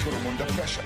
put them under pressure.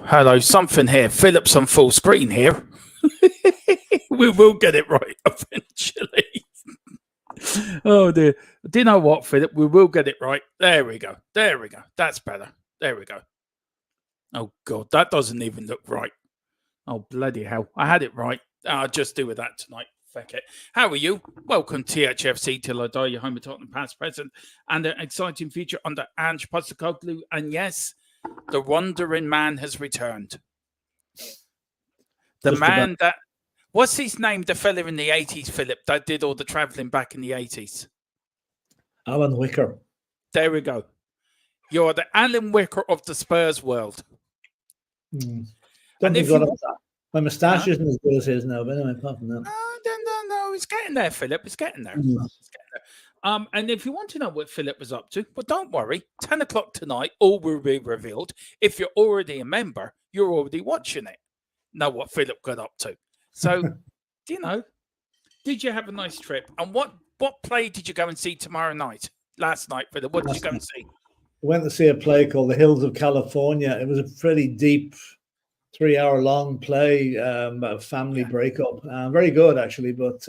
Hello. Something here. Philip's on full screen here. We will get it right eventually. Oh dear. Do you know what, Philip? We will get it right. There we go. That's better. There we go. Oh God, that doesn't even look right. Oh bloody hell. I had it right. I'll just do with that tonight. Fuck it. How are you? Welcome to THFC Till I Die, your home of Tottenham past, present, and an exciting future under Ange Postecoglou. And yes, the wandering man has returned. The man that, what's his name? The fella in the 80s, Philip, that did all the travelling back in the 80s. Alan Wicker. There we go. You're the Alan Wicker of the Spurs world. Don't think my moustache isn't as good as his now, but anyway, apart from that. No, it's getting there, Philip. It's getting there. And if you want to know what Philip was up to, well, don't worry. 10 o'clock tonight, all will be revealed. If you're already a member, you're already watching it. Know what Philip got up to. So, did you have a nice trip? And what play did you go and see last night, Philip? What did you go and see? I went to see a play called The Hills of California. It was a pretty deep 3-hour-long play, a family breakup. Very good, actually, but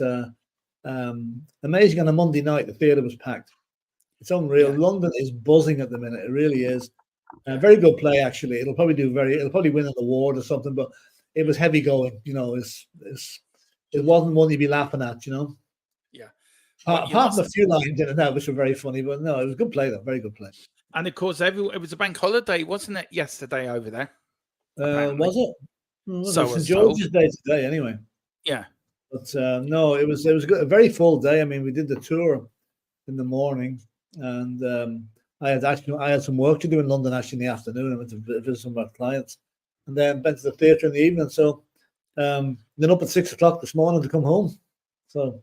amazing on a Monday night. The theatre was packed. It's unreal. Yeah. London is buzzing at the minute. It really is. Very good play, actually. It'll probably win an award or something, but it was heavy going. It wasn't one you'd be laughing at, Yeah. Apart from a few lines in and out, which were very funny, but no, it was a good play, though. Very good play. And of course, it was a bank holiday, wasn't it, yesterday over there? Was it? So it was St. George's Day today, anyway. Yeah. But no, it was a very full day. I mean, we did the tour in the morning, and I had some work to do in London actually in the afternoon. I went to visit some of our clients, and then went to the theatre in the evening. So then up at 6 o'clock this morning to come home. So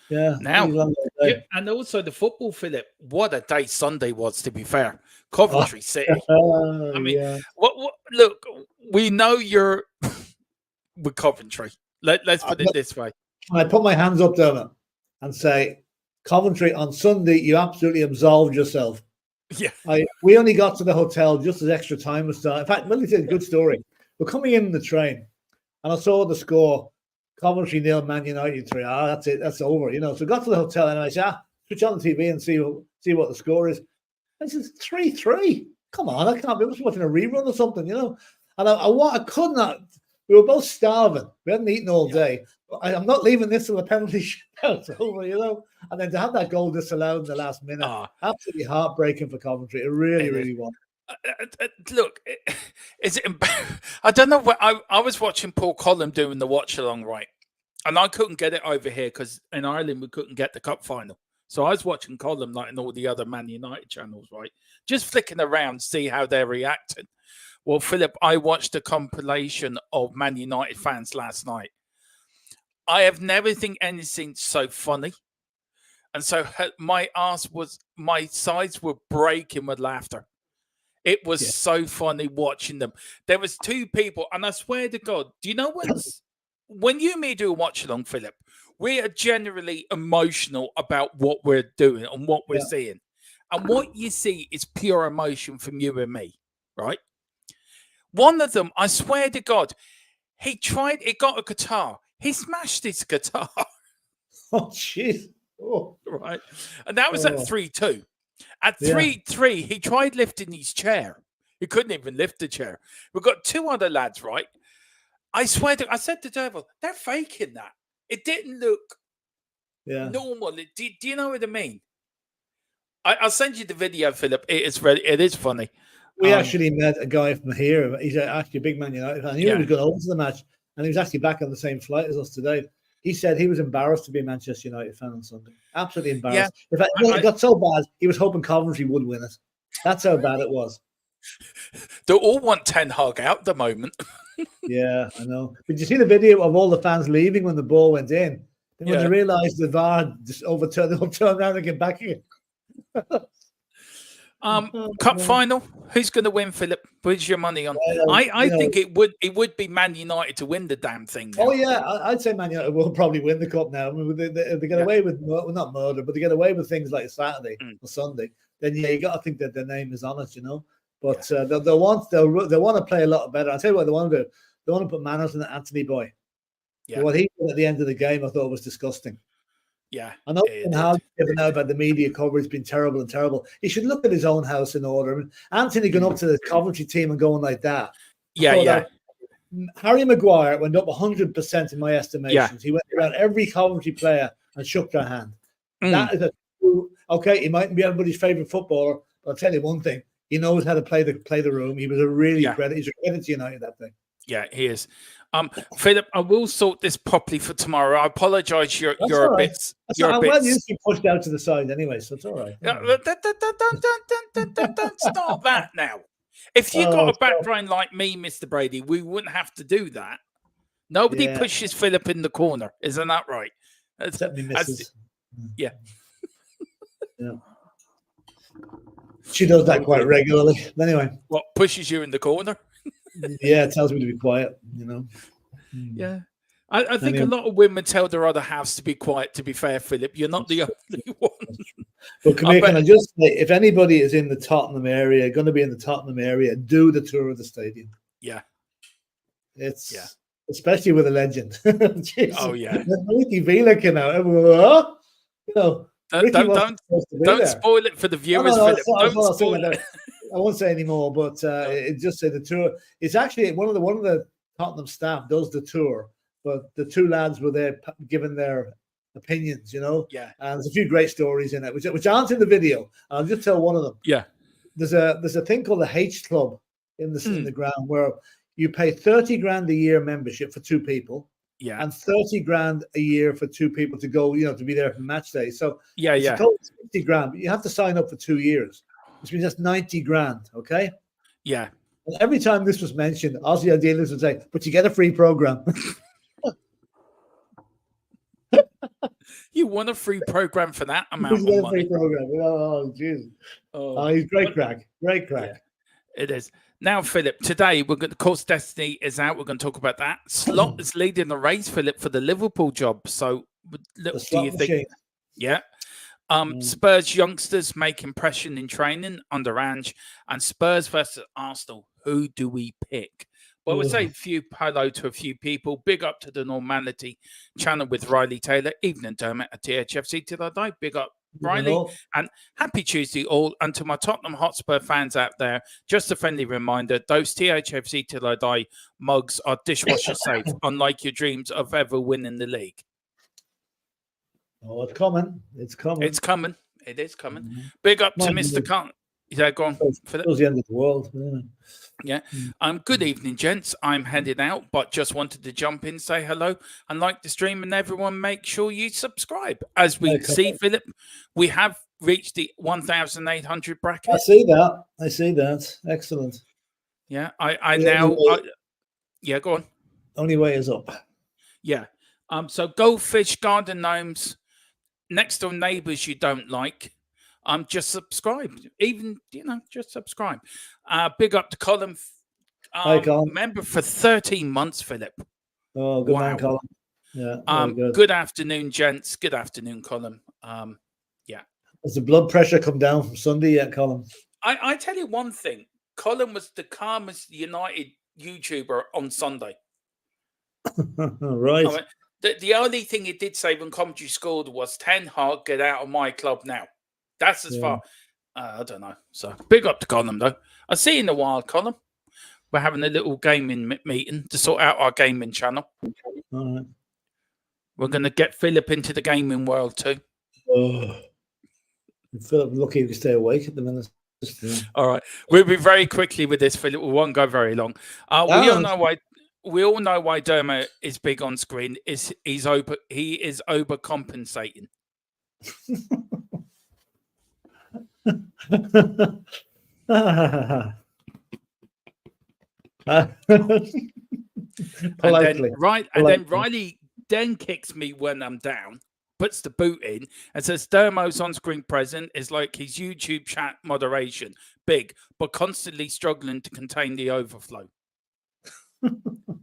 Yeah. Now, Really long yeah, day. and also the football, Philip. What a day Sunday was, to be fair. Coventry City. I mean, Yeah. what? Look, we know you're with Coventry. Let's put it this way. I put my hands up there and say, Coventry on Sunday, you absolutely absolved yourself. Yeah. We only got to the hotel just as extra time was starting. In fact, let me tell you a good story. We're coming in the train, and I saw the score: Coventry 0, Man United 3. That's it. That's over. So I got to the hotel, and I said, switch on the TV and see what the score is. I said 3-3. Come on, I can't be watching a rerun or something, And I could not. We were both starving. We hadn't eaten all day. I'm not leaving this till the penalty shootout's over, And then to have that goal disallowed in the last minute, absolutely heartbreaking for Coventry. It really, really was. Look, is it? I don't know. I was watching Paul Collum doing the watch along, right? And I couldn't get it over here because in Ireland we couldn't get the cup final. So I was watching Collum like in all the other Man United channels, right? Just flicking around, see how they're reacting. Well, Philip, I watched a compilation of Man United fans last night. I have never seen anything so funny. And so my sides were breaking with laughter. It was so funny watching them. There was two people, and I swear to God, do you know when you and me do a watch along, Philip, we are generally emotional about what we're doing and what we're seeing. And what you see is pure emotion from you and me, right? One of them, I swear to God, he got a guitar. He smashed his guitar. Oh, jeez. Oh. Right. And that was at 3-2. At 3-3, he tried lifting his chair. He couldn't even lift the chair. We've got two other lads, right? I swear I said to Devil, they're faking that. It didn't look normal. Do you know what I mean? I'll send you the video, Philip. It is funny. We actually met a guy from here. He's actually a big Man United fan. He knew he was going over to the match, and he was actually back on the same flight as us today. He said he was embarrassed to be a Manchester United fan on Sunday. Absolutely embarrassed. In fact, it got so bad, he was hoping Coventry would win it. That's how bad it was. They all want Ten Hag out at the moment. Yeah, I know. Did you see the video of all the fans leaving when the ball went in? Then when they realised the VAR just overturned, they'll turn around and get back again. Cup final. Who's going to win, Philip? Where's your money on? I think it would be Man United to win the damn thing. Now. Oh yeah, I'd say Man United will probably win the cup now. I mean, they get away with not murder, but they get away with things like Saturday or Sunday. Then you got to think that their name is on it, But they'll want to play a lot better. I'll tell you what they want to do. They want to put manners in Anthony Boy. Yeah. What he did at the end of the game, I thought was disgusting. Yeah, I know how given out about the media coverage has been terrible. He should look at his own house in order. I mean, Anthony going up to the Coventry team and going like that. Harry Maguire went up 100% in my estimations. He went around every Coventry player and shook their hand. That is he mightn't be everybody's favourite footballer, but I'll tell you one thing: he knows how to play the room. He was a really credit. He's a credit to United, that thing. Yeah, he is. Philip, I will sort this properly for tomorrow. I apologise. You're a bit. Well, you used to be pushed out to the side anyway, so it's all right. Don't start that now. If you got a background like me, Mr. Brady, we wouldn't have to do that. Nobody pushes Philip in the corner, isn't that right? Except me, missus. Yeah. She does that quite regularly. Anyway, what pushes you in the corner? Yeah, it tells me to be quiet, Yeah. I think a lot of women tell their other halves to be quiet, to be fair, Philip. You're not the only one. But can I just say, if anybody is in the Tottenham area, going to be in the Tottenham area, do the tour of the stadium. Yeah. Especially with a legend. Oh, yeah. Ricky Villa came out. Everyone, don't spoil it for the viewers, Philip. Don't spoil it. I won't say anymore, but it just said the tour. It's actually one of the Tottenham staff does the tour, but the two lads were there giving their opinions, Yeah. And there's a few great stories in it, which aren't in the video. I'll just tell one of them. Yeah. There's a thing called the H Club in the ground where you pay 30 grand a year membership for two people. Yeah. And 30 grand a year for two people to go, to be there for match day. So it's a total 50 grand, but you have to sign up for 2 years. Which means that's 90 grand, okay? Yeah. And every time this was mentioned, Aussie idealists would say, but you get a free program. You want a free program for that amount He's of got a free money? program. Oh, jeez. Oh, Oh, he's great crack. Great crack. yeah, it is. Now, Philip, today we're going to, of course, Destiny is out. We're going to talk about that. Slot is leading the race, Philip, for the Liverpool job. So, The do slot you think? machine. Yeah. Mm. Spurs youngsters make impression in training under Ange, and Spurs versus Arsenal. Who do we pick? Well, we'll say hello to a few people. Big up to the Normality channel with Riley Taylor, Evening Dermot at THFC till I die. Big up Riley, and happy Tuesday all. And to my Tottenham Hotspur fans out there, just a friendly reminder, those THFC till I die mugs are dishwasher safe, unlike your dreams of ever winning the league. Oh, it's coming. It's coming. It's coming. It is coming. Big up to Mr. Khan. Yeah, go on. It's the end of the world. Yeah. Good evening, gents. I'm headed out, but just wanted to jump in, say hello, and like the stream, and everyone make sure you subscribe. As we see, Philip, we have reached the 1,800 bracket. I see that. I see that. Excellent. Yeah. I now. Yeah, go on. Only way is up. Yeah. So goldfish, garden gnomes, next door neighbors you don't like. Just subscribe. Even, just subscribe. Big up to Colin. Hi, Colin. Member for 13 months, Philip. Oh, good man, Colin. Yeah. Good afternoon, gents. Good afternoon, Colin. Yeah. Has the blood pressure come down from Sunday yet, Colin? I tell you one thing. Colin was the calmest United YouTuber on Sunday. Right. I mean, the only thing he did say when commentary scored was, Ten Hag, get out of my club now. That's as far. I don't know. So big up to Colin, though. I'll see you in a while, Colin. We're having a little gaming meeting to sort out our gaming channel. All right. We're going to get Philip into the gaming world, too. Oh. Philip, lucky you can stay awake at the minute. All right. We'll be very quickly with this, Philip. We won't go very long. We all know why Dermot is big on screen. He is overcompensating. Politely. And then Riley then kicks me when I'm down, puts the boot in, and says Dermo's on-screen present is like his YouTube chat moderation, big, but constantly struggling to contain the overflow.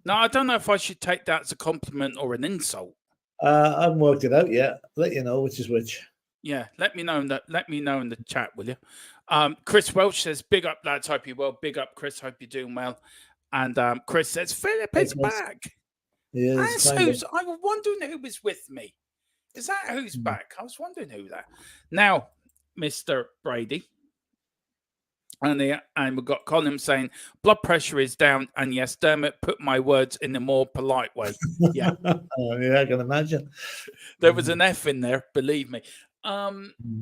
Now, I don't know if I should take that as a compliment or an insult. I haven't worked it out yet. Let you know which is which. Yeah, let me know in the chat, will you? Chris Welch says, big up, lads. Hope you're well. Big up, Chris. Hope you're doing well. And Chris says, Philip is back. Yes, I was wondering who was with me. Is that who's back? I was wondering who that. Now, Mr. Brady. And we've got Colin saying, blood pressure is down. And yes, Dermot put my words in a more polite way. Yeah. Yeah, I can imagine. There was an F in there, believe me.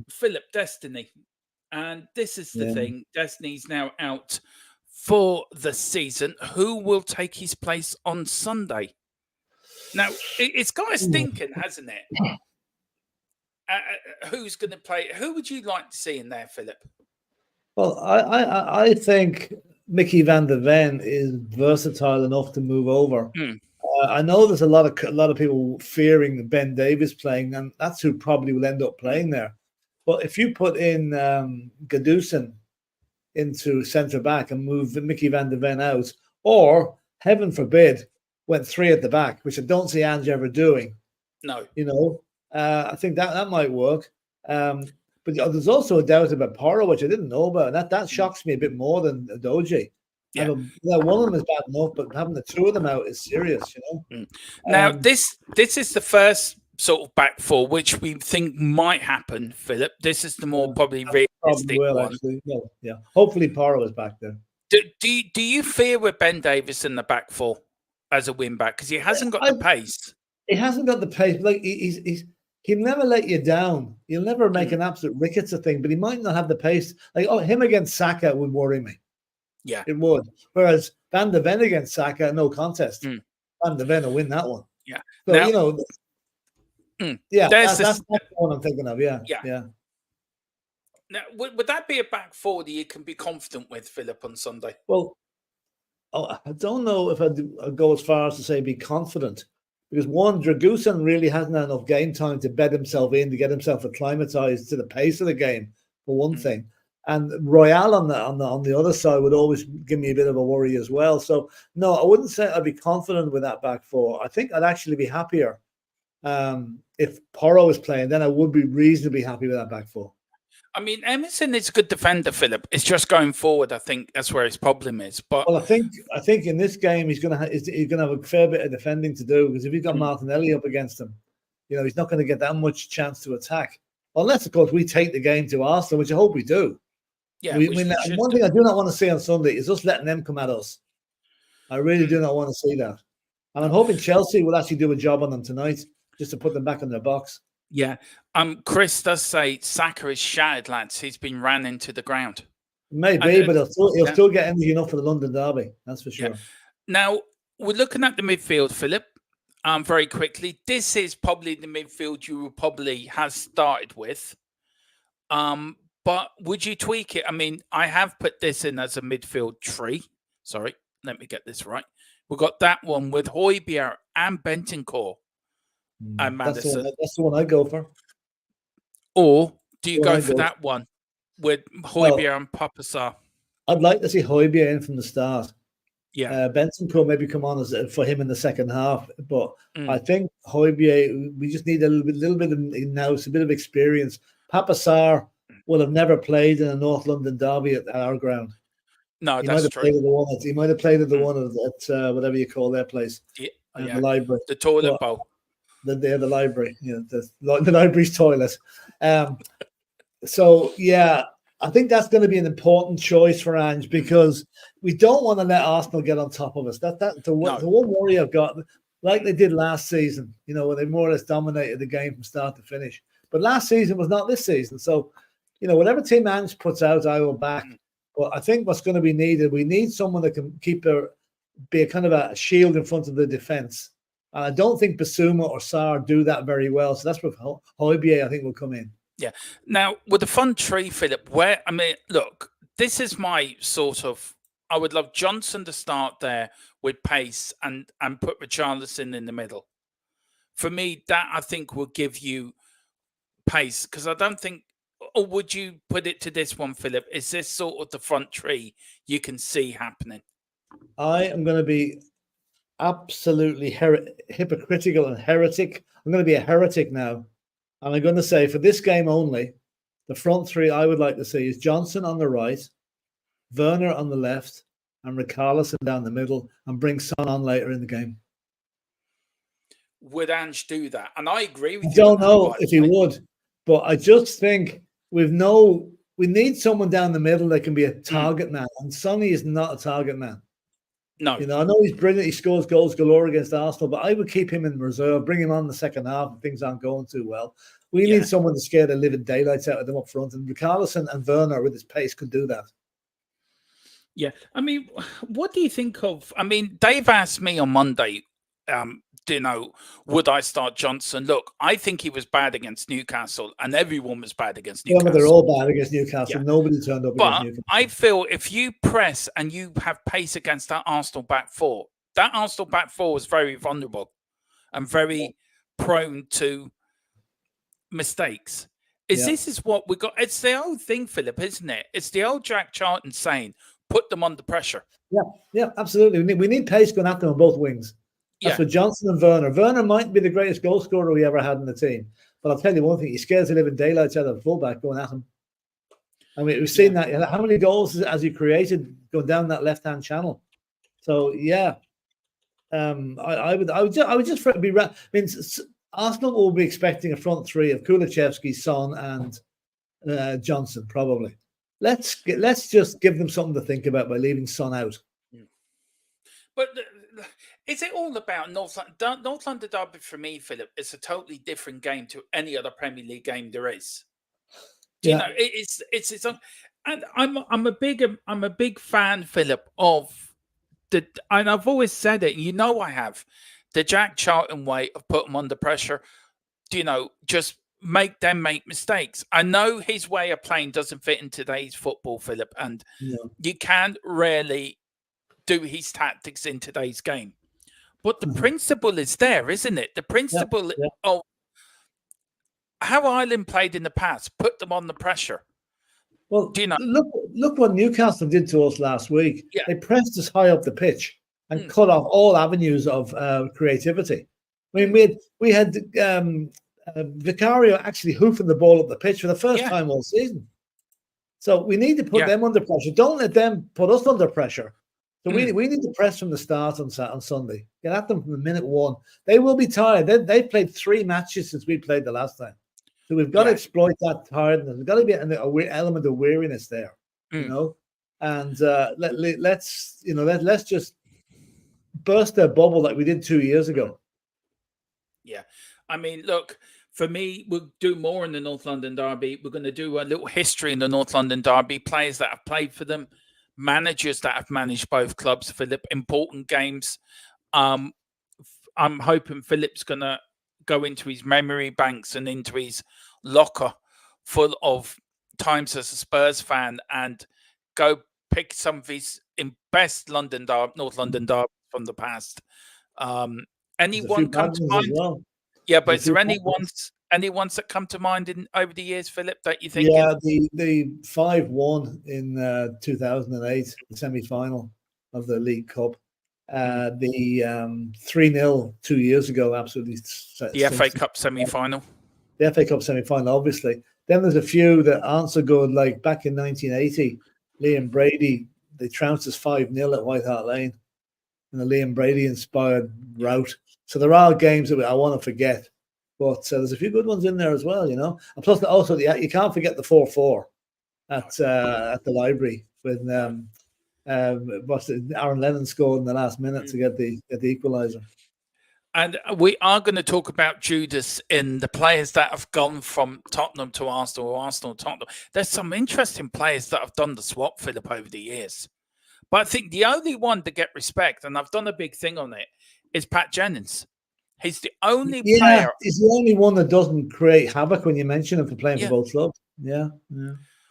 Philip, Destiny. And this is the thing. Destiny's now out for the season. Who will take his place on Sunday? Now, it's got us thinking, hasn't it? Who's going to play? Who would you like to see in there, Philip? Well, I think Mickey van der Ven is versatile enough to move over. I know there's a lot of people fearing Ben Davies playing, and that's who probably will end up playing there. But if you put in Gadusin into centre back and move Mickey van der Ven out, or heaven forbid, went three at the back, which I don't see Ange ever doing. No, I think that might work. But there's also a doubt about Porro, which I didn't know about, and that shocks me a bit more than Doji. Yeah. One of them is bad enough, but having the two of them out is serious, Now, this is the first sort of back four, which we think might happen, Philip. This is the more probably realistic one. Actually. Well, yeah. Hopefully Porro is back there. Do you fear with Ben Davies in the back four as a win back? Because he hasn't got the pace. He hasn't got the pace. Like he'll never let you down. He'll never make an absolute rickets of thing, but he might not have the pace. Like, him against Saka would worry me. Yeah, it would. Whereas Van der Ven against Saka, no contest. Van der Ven will win that one. Yeah. So, now, that's the one I'm thinking of. Yeah. Now, would that be a back four that you can be confident with, Philip, on Sunday? Well, I don't know if I'd go as far as to say be confident, because one, Dragusin really hasn't had enough game time to bed himself in, to get himself acclimatized to the pace of the game, for one thing. And Royale on the other side would always give me a bit of a worry as well. So no, I wouldn't say I'd be confident with that back four. I think I'd actually be happier if Porro was playing. Then I would be reasonably happy with that back four. I mean, Emerson is a good defender, Philip. It's just going forward. I think that's where his problem is. But well, I think in this game he's going to have a fair bit of defending to do, because if you've got Martinelli up against him, he's not going to get that much chance to attack, unless of course we take the game to Arsenal, which I hope we do. Yeah, one thing I do not want to see on Sunday is us letting them come at us. I really do not want to see that, and I'm hoping Chelsea will actually do a job on them tonight, just to put them back in their box. Yeah. Chris does say Saka is shattered, lads. He's been ran into the ground. Maybe, but he'll still get energy enough for the London derby. That's for sure. Yeah. Now, we're looking at the midfield, Philip, very quickly. This is probably the midfield you will probably have started with. But would you tweak it? I mean, I have put this in as a midfield tree. Sorry, let me get this right. We've got that one with Hojbjerg and Bentancur. And Maddison. That's the one I go for. Or do you go for that one with Hojbjerg and Papasar? I'd like to see Hojbjerg in from the start. Yeah. Bentancur maybe come on for him in the second half, but I think Hojbjerg, we just need a little bit of nous, a bit of experience. Papasar will have never played in a North London derby at our ground. No, he that's true. He might have played at the one at whatever you call their place, the library, the toilet bowl. The library, the library's toilet. So yeah, I think that's going to be an important choice for Ange, because we don't want to let Arsenal get on top of us. The one worry I've got, like they did last season, where they more or less dominated the game from start to finish. But last season was not this season. So, whatever team Ange puts out, I will back. But I think what's going to be needed, we need someone that can be a kind of a shield in front of the defense. And I don't think Basuma or Sarr do that very well. So that's where Hojbjerg, I think, will come in. Yeah. Now, with the front tree, Philip, look, this is my sort of, I would love Johnson to start there with pace and put Richarlison in the middle. For me, that I think will give you pace, because I don't think, or would you put it to this one, Philip? Is this sort of the front tree you can see happening? I am going to be absolutely hypocritical and heretic. I'm going to be a heretic now. And I'm going to say, for this game only, the front three I would like to see is Johnson on the right, Werner on the left, and Richarlison down the middle, and bring Son on later in the game. Would Ange do that? And I agree with you. I don't know if he would, but I just think we need someone down the middle that can be a target man, and Sonny is not a target man. No. I know he's brilliant. He scores goals galore against Arsenal, but I would keep him in reserve, bring him on the second half if things aren't going too well. We need someone to scare the living daylights out of them up front, and Richarlison and Werner with his pace could do that. Yeah. I mean, what do you think of, Dave asked me on Monday, would I start Johnson? Look, I think he was bad against Newcastle, and everyone was bad against Newcastle. Yeah, but they're all bad against Newcastle. Yeah. Nobody turned up against Newcastle. I feel if you press and you have pace against that Arsenal back four was very vulnerable and very prone to mistakes. This is what we got. It's the old thing, Philip, isn't it? It's the old Jack Charlton saying, put them under pressure. Yeah, absolutely. We need pace going at them on both wings. That's for Johnson and Werner. Werner might be the greatest goal scorer we ever had in the team. But I'll tell you one thing, he scares the living daylights out of the fullback going at him. I mean, we've seen that. How many goals has he created going down that left-hand channel? So, I would just be... I mean, Arsenal will be expecting a front three of Kulusevski, Son, and Johnson, probably. Let's just give them something to think about by leaving Son out. But is it all about North London? North London derby for me, Philip, is a totally different game to any other Premier League game there is. You know, it's its own, and I'm a big fan, Philip, of and I've always said it. I have the Jack Charlton way of putting them under pressure. Just make them make mistakes. I know his way of playing doesn't fit in today's football, Philip, and you can rarely do his tactics in today's game. But the principle is there, isn't it? The principle Yeah. of how Ireland played in the past put them on the pressure. Well, Do you know? look what Newcastle did to us last week. Yeah. They pressed us high up the pitch and cut off all avenues of creativity. I mean, we had Vicario actually hoofing the ball up the pitch for the first time all season. So we need to put them under pressure. Don't let them put us under pressure. So we need to press from the start on Sunday. Get at them from the minute one. They will be tired. They played 3 matches since we played the last time. So we've got to exploit that tiredness. There's got to be an element of weariness there, you know. And let's just burst their bubble like we did 2 years ago. Yeah, I mean, look, for me, we'll do more in the North London Derby. We're going to do a little history in the North London Derby. Players that have played for them, managers that have managed both clubs. Philip, important games. I'm hoping Philip's going to go into his memory banks and into his locker full of times as a Spurs fan and go pick some of his best North London Derby from the past. Anyone come to mind? Well. Yeah, but is there any ones that come to mind over the years, Philip, that you think? Yeah, the 5-1 in 2008, the semi-final of the League Cup. The 3-0 2 years ago, absolutely. The FA Cup semi-final. The FA Cup semi-final, obviously. Then there's a few that aren't so good, like back in 1980, Liam Brady, they trounced us 5-0 at White Hart Lane in the Liam Brady-inspired rout. So there are games that I want to forget, but there's a few good ones in there as well, you know. And plus, also you can't forget the 4-4 at the Library when Aaron Lennon scored in the last minute to get the equaliser. And we are going to talk about Judas in the players that have gone from Tottenham to Arsenal or Arsenal to Tottenham. There's some interesting players that have done the swap, Philip, over the years. But I think the only one to get respect, and I've done a big thing on it, is Pat Jennings. He's the only player. He's the only one that doesn't create havoc when you mention him for playing for both clubs. Yeah.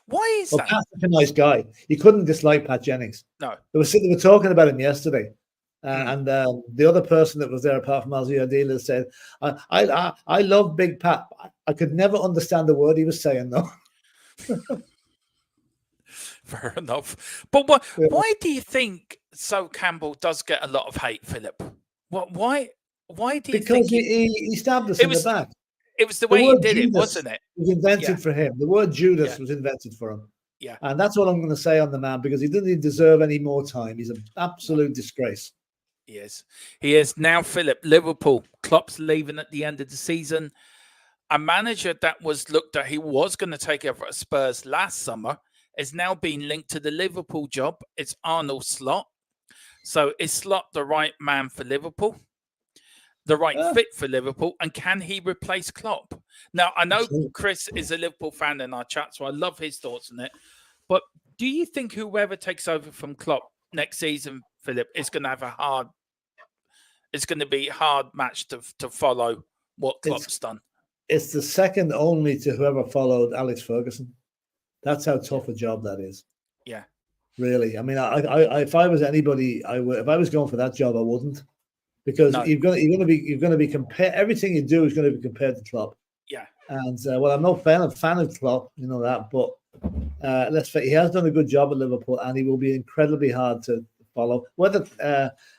Why is that? Pat's a nice guy. You couldn't dislike Pat Jennings. No. They were talking about him yesterday. And the other person that was there, apart from Ozzy Adila, said, I love Big Pat. I could never understand the word he was saying, though. Fair enough. But why do you think So Campbell does get a lot of hate, Philip? Why do you think? Because he stabbed us in the back. It was the way he did it, wasn't it? It was invented for him. The word Judas was invented for him. Yeah. And that's what I'm going to say on the man, because he doesn't deserve any more time. He's an absolute disgrace. He is. He is. Now, Philip, Liverpool. Klopp's leaving at the end of the season. A manager that was looked at, he was going to take over at Spurs last summer, is now being linked to the Liverpool job. It's Arnold Slot. So is Slot the right man for Liverpool? The right fit for Liverpool? And can he replace Klopp? Now, I know Chris is a Liverpool fan in our chat, so I love his thoughts on it. But do you think whoever takes over from Klopp next season, Philip, is going to have it's going to be a hard match to follow what Klopp's done? It's the second only to whoever followed Alex Ferguson. That's how tough a job that is. Yeah. Really. I mean, I if I was anybody, I would. If I was going for that job, I wouldn't, because you're going to be compared. Everything you do is going to be compared to Klopp. Yeah. And well, I'm not fan of Klopp, you know that, but let's face, he has done a good job at Liverpool, and he will be incredibly hard to follow. Whether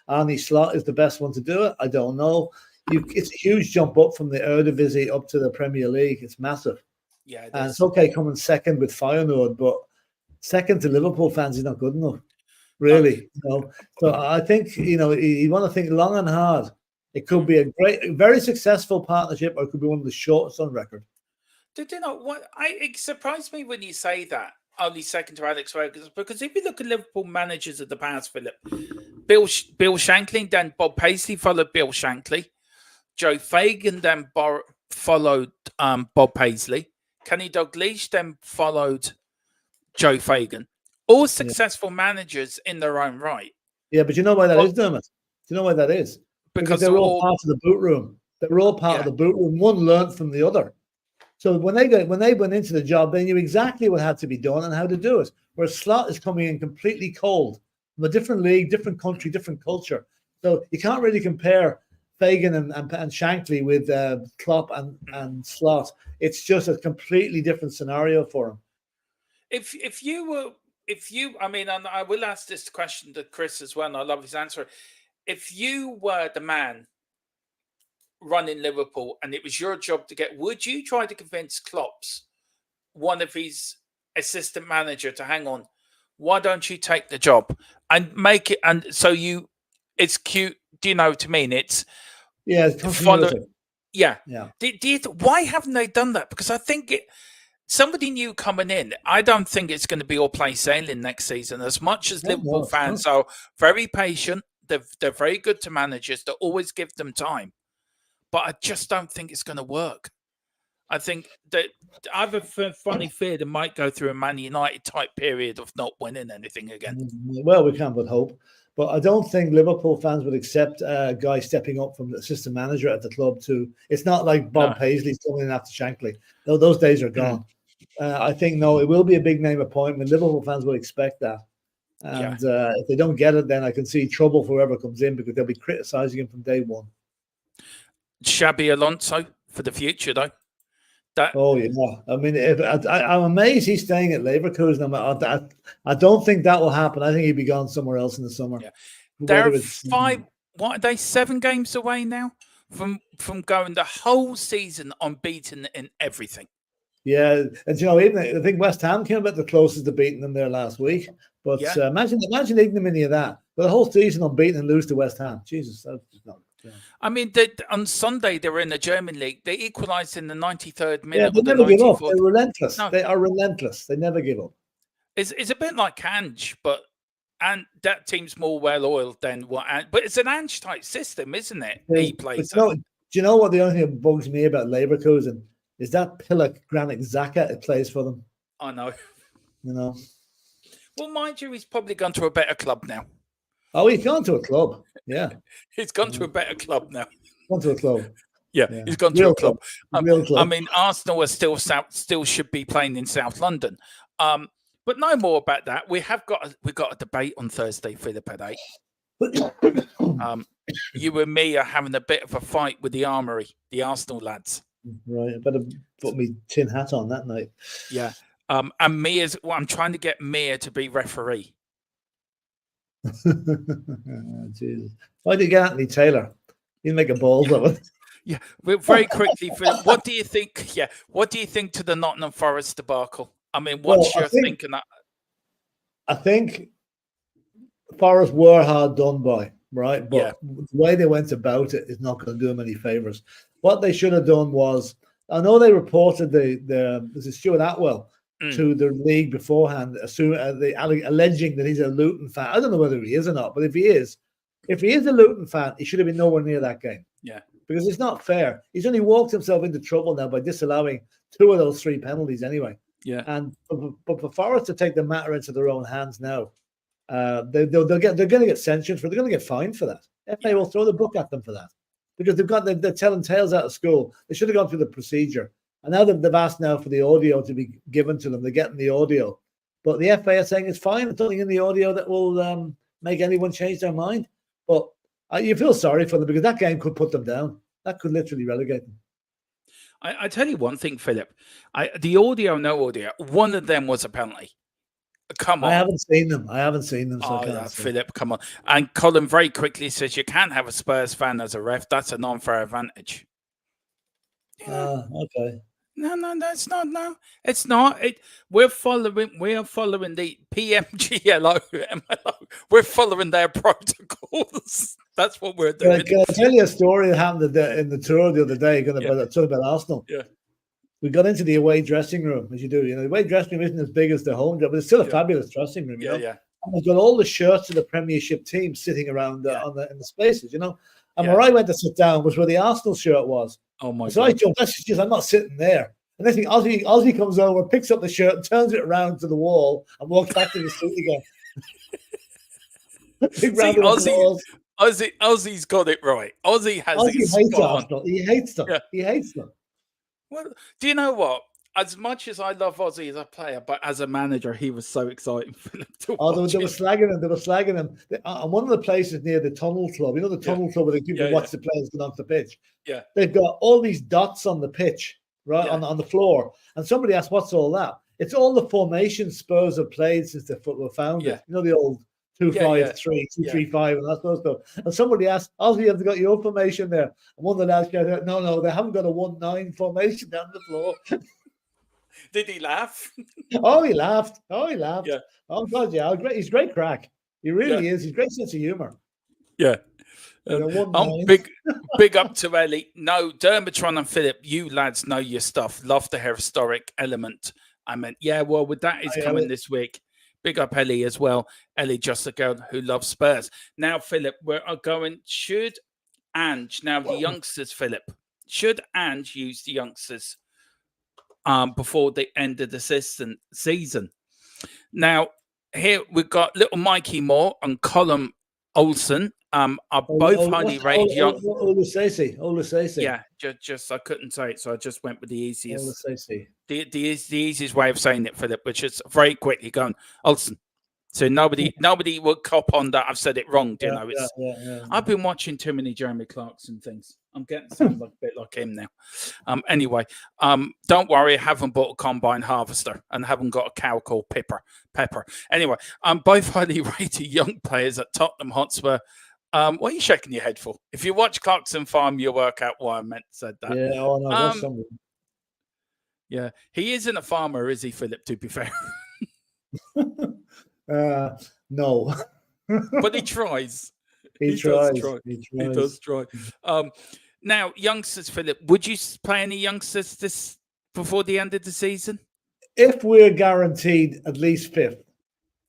Arne Slot is the best one to do it, I don't know. It's a huge jump up from the Eredivisie up to the Premier League. It's massive. Yeah, and it's okay coming second with Feyenoord, but second to Liverpool fans is not good enough, really. So I think you want to think long and hard. It could be a very successful partnership, or it could be one of the shortest on record. Did you know what? It surprised me when you say that only second to Alex Ferguson, because if you look at Liverpool managers of the past, Philip, Bill Shankly, then Bob Paisley followed Bill Shankly. Joe Fagan then followed Bob Paisley. Kenny Dalglish then followed Joe Fagan. All successful managers in their own right. Yeah, but you know why that is, Dermot? Do you know why that is? Because they're all part of the boot room. They're all part of the boot room. One learned from the other. So when they went into the job, they knew exactly what had to be done and how to do it. Whereas Slot is coming in completely cold from a different league, different country, different culture. So you can't really compare Fagan and Shankly with Klopp and Slot. It's just a completely different scenario for him. If you, I mean, and I will ask this question to Chris as well, and I love his answer. If you were the man running Liverpool and it was your job to get, would you try to convince Klopp's one of his assistant manager to hang on? Why don't you take the job and make it? And so it's cute. Do you know what I mean? It's continuity. Yeah. Why haven't they done that? Because I think somebody new coming in, I don't think it's going to be all plain sailing next season. As much as Liverpool fans are very patient, they're very good to managers. They always give them time. But I just don't think it's going to work. I think that I have a funny fear they might go through a Man United type period of not winning anything again. Well, we can't but hope. But I don't think Liverpool fans would accept a guy stepping up from the assistant manager at the club to. It's not like Bob Paisley's coming in after Shankly. No, those days are gone. I think, it will be a big name appointment. Liverpool fans will expect that. And if they don't get it, then I can see trouble for whoever comes in because they'll be criticising him from day one. Xabi Alonso for the future, though. I mean, I'm amazed he's staying at Leverkusen. I don't think that will happen. I think he'd be gone somewhere else in the summer. Yeah. They're 7 games away now from going the whole season unbeaten in everything. Yeah, and even I think West Ham came about the closest to beating them there last week. But imagine the ignominy of that. But the whole season unbeaten and lose to West Ham. Jesus, that's not. Yeah. I mean, on Sunday they were in the German league. They equalised in the 93rd minute. Yeah, they never give up. They're relentless. No. They are relentless. They never give up. It's a bit like Ange, but that team's more well-oiled than what. But it's an Ange type system, isn't it? He plays. Do you know what the only thing that bugs me about Leverkusen is that pillar Granit Xhaka it plays for them? I know. Well, mind you, he's probably gone to a better club now. Oh, he's gone to a club. Yeah. He's gone to a better club now. Gone to a club. Yeah, he's gone to a club. I mean, Arsenal are still should be playing in South London. But no more about that. We've got a debate on Thursday, Philip, at 8. You and me are having a bit of a fight with the Armoury, the Arsenal lads. Right. I better put my tin hat on that night. Yeah. And I'm trying to get Mia to be referee. Jesus. Why did you get Anthony Taylor? You make a balls of it. Yeah, very quickly, Philip, what do you think? Yeah, what do you think to the Nottingham Forest debacle? I mean, what's your thinking? I think Forest were hard done by, right? But the way they went about it is not going to do them any favors. What they should have done was, I know they reported this is Stuart Atwell to the league beforehand, alleging that he's a Luton fan. I don't know whether he is or not, but if he is a Luton fan, he should have been nowhere near that game. Yeah. Because it's not fair. He's only walked himself into trouble now by disallowing 2 of those 3 penalties anyway. Yeah. And but for Forest to take the matter into their own hands now, they're going to get censured for. They're going to get fined for that. FA will throw the book at them for that because they're telling tales out of school. They should have gone through the procedure. And now they've asked now for the audio to be given to them. They're getting the audio, but the FA are saying it's fine. There's nothing in the audio that will make anyone change their mind. But you feel sorry for them because that game could put them down. That could literally relegate them. I tell you one thing, Philip. The audio, no audio. One of them was a penalty. Come on. I haven't seen them. So Philip, come on. And Colin very quickly says you can't have a Spurs fan as a ref. That's an unfair advantage. Okay. No, that's not. No, it's not. We are following the PMGLO, MLO. We're following their protocols. That's what we're doing. Can I tell you a story that happened in the tour the other day? About Arsenal. Yeah. We got into the away dressing room, as you do. The away dressing room isn't as big as the home job, but it's still a fabulous dressing room. You know? Yeah. And we've got all the shirts of the Premiership team sitting around in the spaces, And where I went to sit down was where the Arsenal shirt was. Oh my God! So I jumped. That's just I'm not sitting there. And then Ozzy comes over, picks up the shirt, and turns it around to the wall, and walks back to the seat again. Ozzy's got it right. Ozzy hates Arsenal. He hates them. Yeah. He hates them. Well, do you know what? as much as I love Ozzy as a player, but as a manager, he was so exciting to Oh, watch they were him. slagging him. They were slagging him. On one of the places near the Tunnel Club, you know, the Tunnel Club where you can watch the players get onto the pitch. Yeah. They've got all these dots on the pitch, right, Yeah. on the floor. And somebody asked, what's all that? It's all the formation Spurs have played since they were founded. Yeah. You know, the old 2-5-3, 2-3-5, and that sort of stuff. And somebody asked, Ozzy, have they got your formation there? And one of the lads goes, no, they haven't got a 1-9 formation down the floor. Did he laugh? Oh, he laughed. Yeah. Oh, God, yeah. He's great crack. He really is. He's great sense of humour. Yeah. Big up to Ellie. No, Dermatron and Philip, you lads know your stuff. Love the historic element. I meant, well, with that is coming this week. Big up Ellie as well. Ellie, just a girl who loves Spurs. Now, Philip, we're going, should Ange, now the youngsters, Philip, should Ange use the youngsters before the end of the season? Now, here we've got little Mikey Moore and Colin Olsen. Are both highly rated young. Olusese. Yeah, just I couldn't say it, so I just went with the easiest. Olusese. The easiest way of saying it, Philip, which is very quickly going Olsen. So nobody would cop on that I've said it wrong. You know, I've been watching too many Jeremy Clarkson things. I'm getting to sound like a bit like him now. Anyway, don't worry, I haven't bought a combine harvester and haven't got a cow called Pepper. Anyway, both highly rated young players at Tottenham Hotspur. What are you shaking your head for? If you watch Clarkson Farm, you'll work out why I meant said that. Yeah, yeah, he isn't a farmer, is he, Philip? To be fair, no, but he tries. He does try. Now, youngsters, Philip, would you play any youngsters this before the end of the season? If we're guaranteed at least fifth,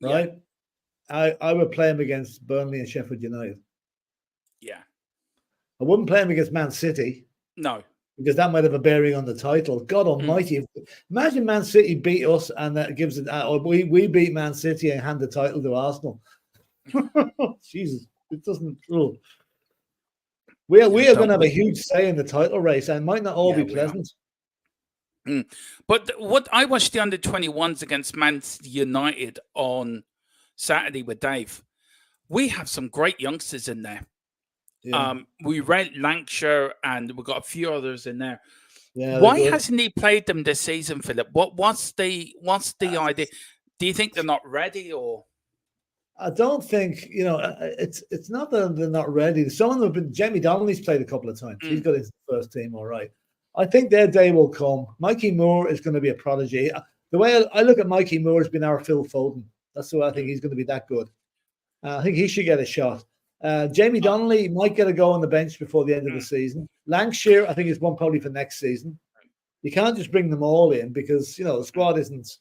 right? Yeah. I would play him against Burnley and Sheffield United. Yeah. I wouldn't play him against Man City. No. Because that might have a bearing on the title. God almighty. Imagine Man City beat us and that gives it, or we beat Man City and hand the title to Arsenal. Jesus, it doesn't. Oh. We are going to have a huge say in the title race, and it might not all be pleasant. But what I watched the under-21s against Man United on Saturday with Dave. We have some great youngsters in there. Yeah. We rent Lancashire and we've got a few others in there. Yeah, why hasn't he played them this season, Philip? What's the idea? Do you think they're not ready, or? I don't think, it's not that they're not ready. Some of them have been. Jamie Donnelly's played a couple of times. He's got into the first team, all right. I think their day will come. Mikey Moore is going to be a prodigy. The way I look at Mikey Moore has been our Phil Foden. That's the way I think he's going to be that good. I think he should get a shot. Jamie Donnelly might get a go on the bench before the end of the season. Lancashire, I think, is one probably for next season. You can't just bring them all in because the squad isn't.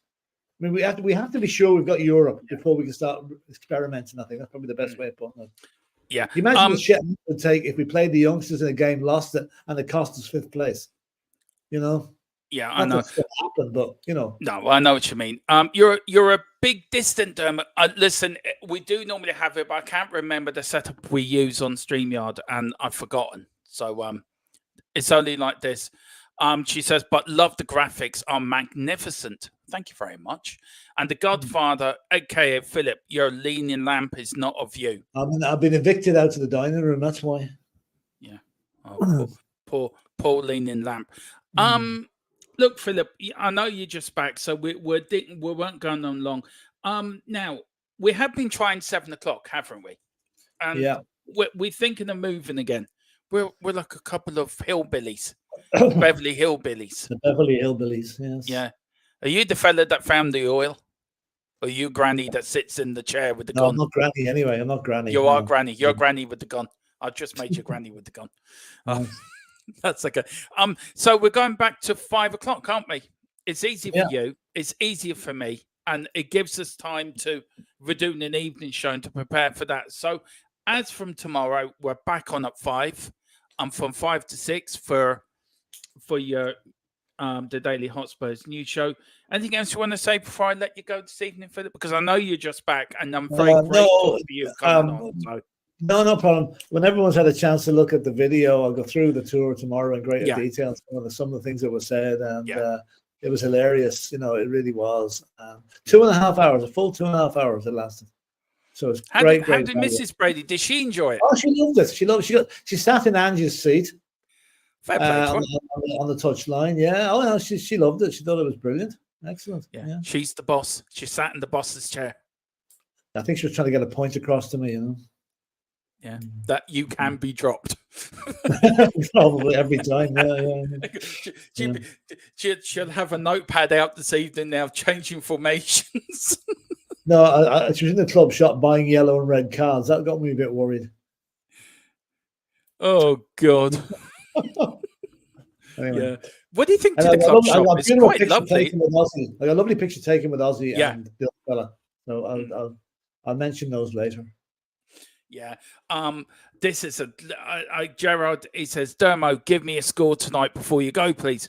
I mean, we have to be sure we've got Europe before we can start experimenting. I think that's probably the best way of putting it. Yeah. Can you imagine the shit it would take if we played the youngsters in a game, lost it, and it cost us fifth place. Yeah, I know. Happen, but No, I know what you mean. You're a big distant. Listen, we do normally have it, but I can't remember the setup we use on StreamYard, and I've forgotten. So it's only like this. She says, but love the graphics are magnificent. Thank you very much. And the Godfather, aka Philip, your leaning lamp is not of you. I've been evicted out to the dining room. That's why. Yeah. Oh, poor leaning lamp. Look, Philip, I know you're just back, so we weren't going on long. Now we have been trying 7 o'clock, haven't we? And we're thinking of moving again. We're like a couple of hillbillies, Beverly Hillbillies. The Beverly Hillbillies, yes. Yeah. Are you the fella that found the oil? Or are you Granny that sits in the chair with the gun? I'm not Granny anyway. I'm not Granny. You are Granny. You're Granny with the gun. I just made you Granny with the gun. That's okay. So we're going back to 5 o'clock, aren't we? It's easy for you. It's easier for me. And it gives us time we're doing an evening show to prepare for that. So as from tomorrow, we're back on at 5. From 5 to 6 for your the Daily Hotspurs news show. Anything else you want to say before I let you go this evening, Philip? Because I know you're just back, and I'm very grateful for you coming on. So. No problem. When everyone's had a chance to look at the video, I'll go through the tour tomorrow in greater detail. Some of the things that were said, and it was hilarious. You know, it really was. 2.5 hours, a full 2.5 hours it lasted. So it's great. How did Mrs. Brady? Did she enjoy it? Oh, she loved it. She sat in Angie's seat Fair play to her. on the touch line. Yeah. Oh, no, she loved it. She thought it was brilliant. Excellent. Yeah. She's the boss. She sat in the boss's chair. I think she was trying to get a point across to me, you know. Yeah, that you can be dropped. Probably every time. She'll have a notepad out this evening now, changing formations. No, she was in the club shop buying yellow and red cards. That got me a bit worried. Oh God. Anyway. Yeah. What do you think to the club shop? It's quite lovely. I got a lovely picture taken with Ozzy and the other fella. So I'll mention those later. Yeah. This is Gerard, he says, Dermo, give me a score tonight before you go, please.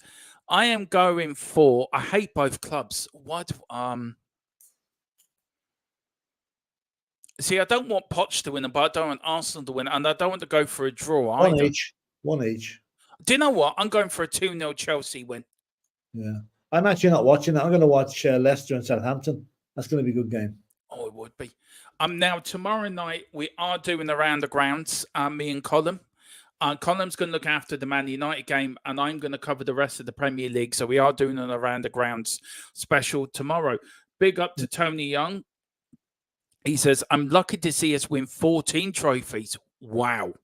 I am going for, I hate both clubs. See, I don't want Poch to win, but I don't want Arsenal to win, and I don't want to go for a draw either. One each. Do you know what? I'm going for a 2-0 Chelsea win. Yeah. I'm actually not watching that. I'm going to watch Leicester and Southampton. That's going to be a good game. Oh, it would be. Now, tomorrow night, we are doing Around the Grounds, me and Colin. Colin's going to look after the Man United game, and I'm going to cover the rest of the Premier League. So we are doing an Around the Grounds special tomorrow. Big up to Tony Young. He says, I'm lucky to see us win 14 trophies. Wow.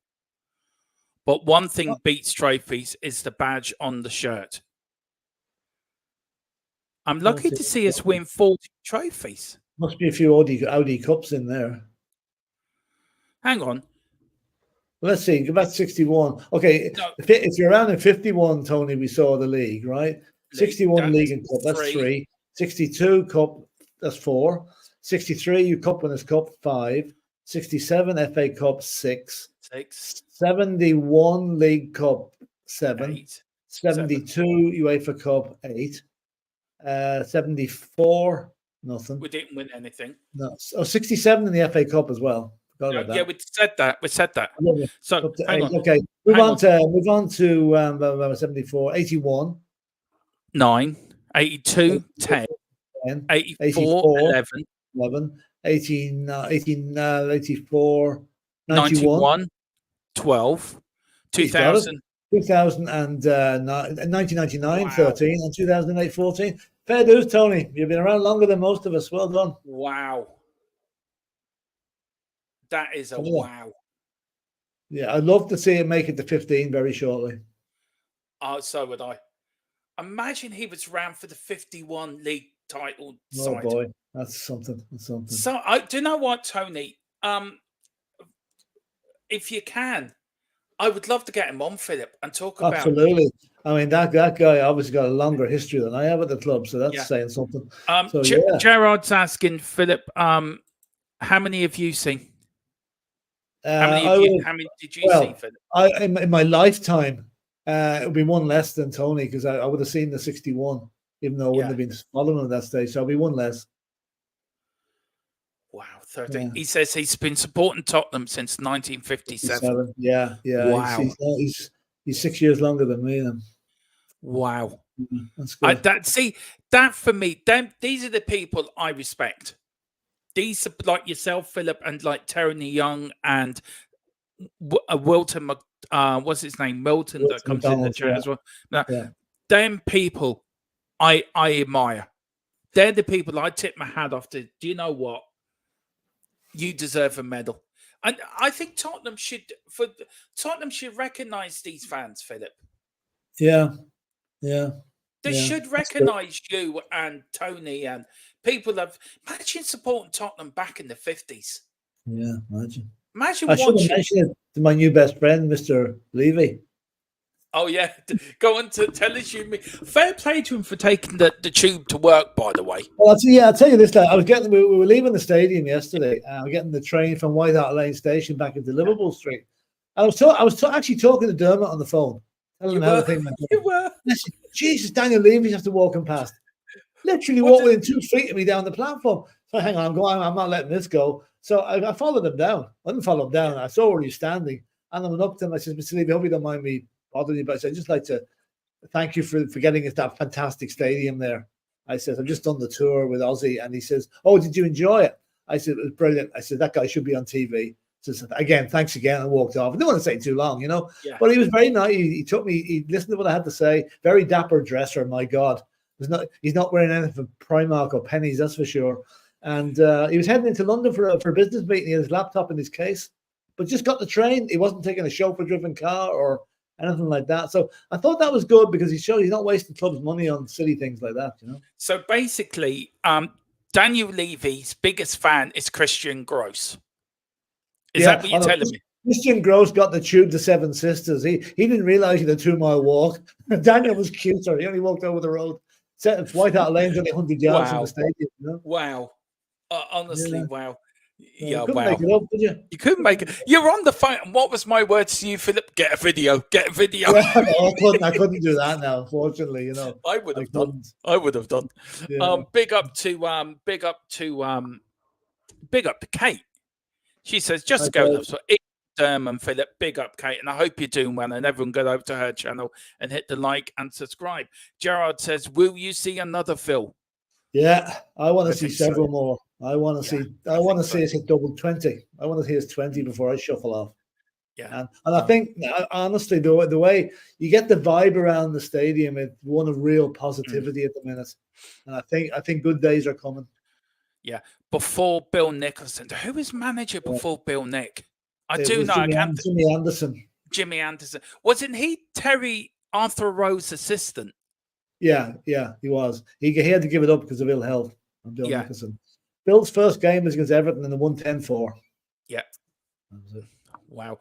But one thing beats trophies is the badge on the shirt. I'm lucky to see us win 14 trophies. Must be a few Audi Cups in there. Hang on. Let's see. Go back to 61. Okay, no. If you're around in 51, Tony, we saw the league, right? 61 League and Cup, that's 3. 62 Cup, that's 4. 63, you Cup Winners' Cup, 5. 67 FA Cup, 6. 71 League Cup, 7. 8. 72 UEFA Cup, 8. 74, nothing. We didn't win anything. No. 67 in the FA Cup as well. Yeah, we said that. So hang on. Okay, move on to 74, 81, 9, 82, 10, 84, 11, 18, 84, 91, 12, 2000. 1999, wow. 13, and 2008, 14. Fair dues, Tony. You've been around longer than most of us. Well done. Wow. That is a wow. Yeah, I'd love to see him make it to 15 very shortly. So would I. Imagine he was around for the 51 league title side. Oh boy, that's something. So do you know what, Tony? If you can, I would love to get him on, Philip, and talk about. Absolutely. I mean, that guy obviously got a longer history than I have at the club, so that's saying something. Gerard's asking, Philip, how many have you seen? How many did you see, Philip? In my lifetime, it would be one less than Tony, because I would have seen the 61, even though I wouldn't have been following at that stage. So I'll be one less. Wow, 13. Yeah. He says he's been supporting Tottenham since 1957. Yeah. Wow. He's 6 years longer than me. Then. Wow. That's good. That for me, these are the people I respect. These are like yourself, Philip, and like Tony Young and Wilton, what's his name? Milton, that comes in the chat as well. Now, them people I admire. They're the people I tip my hat off to. Do you know what? You deserve a medal. And I think Tottenham should recognise these fans, Philip. Yeah. They should recognise you and Tony and people have. Imagine supporting Tottenham back in the 50s. Yeah, imagine. I should have mentioned it to my new best friend, Mr. Levy. Oh, yeah. Go on to tell us you. Fair play to him for taking the tube to work, by the way. Well, I'll tell you this. We were leaving the stadium yesterday. We're getting the train from White Hart Lane Station back into Liverpool Street. I was actually talking to Dermot on the phone. Telling him how the thing went. You were. Listen, Jesus, Daniel Levy's after walking past. Literally walked within 2 feet of me down the platform. So hang on, I'm not letting this go. So I followed him down. I didn't follow him down. I saw where he was standing. And I went up to him. I said, Mr. Levy, I hope you don't mind me bothering you, but I said, I'd just like to thank you for getting us that fantastic stadium there. I said, I've just done the tour with Ozzy. And he says, oh, did you enjoy it? I said, it was brilliant. I said, that guy should be on TV. So again, thanks again, and walked off. I didn't want to say too long, you know. Yeah. But he was very nice. He took me, he listened to what I had to say. Very dapper dresser, my God. He's not wearing anything from Primark or pennies, that's for sure. And he was heading into London for a business meeting. He had his laptop in his case, but just got the train. He wasn't taking a chauffeur-driven car or anything like that. So I thought that was good because he's not wasting club's money on silly things like that, you know. So basically, Daniel Levy's biggest fan is Christian Gross. Is that what you're telling me? Christian Gross got the tube to Seven Sisters. He didn't realize he had a 2-mile walk. Daniel was cuter. He only walked over the road. White Hart Lane's only 100 yards from the stadium. You know? Wow. Honestly, wow. Yeah, couldn't wow. make it up, could you? You couldn't make it. You're on the phone. And what was my words to you, Philip? Get a video. Get a video. Yeah, I couldn't do that now, unfortunately, you know. I would have done. I would have done. Yeah. Big up to Kate. She says, just go up. So and Philip, big up Kate, and I hope you're doing well, and everyone go over to her channel and hit the like and subscribe. Gerard says, will you see another Phil? Yeah, I want to see several more. I want to see us hit double 20. I want to see us 20 before I shuffle off. Yeah. And I think, honestly, the way you get the vibe around the stadium, it's one of real positivity at the minute. And I think good days are coming. Yeah. Before Bill Nicholson, who was manager before Bill Nick? Jimmy Anderson. Jimmy Anderson. Wasn't he Terry Arthur Rowe's assistant? Yeah, he was. He had to give it up because of ill health. Bill Nicholson. Bill's first game was against Everton and they won 10-4. Yeah. That was it. Wow.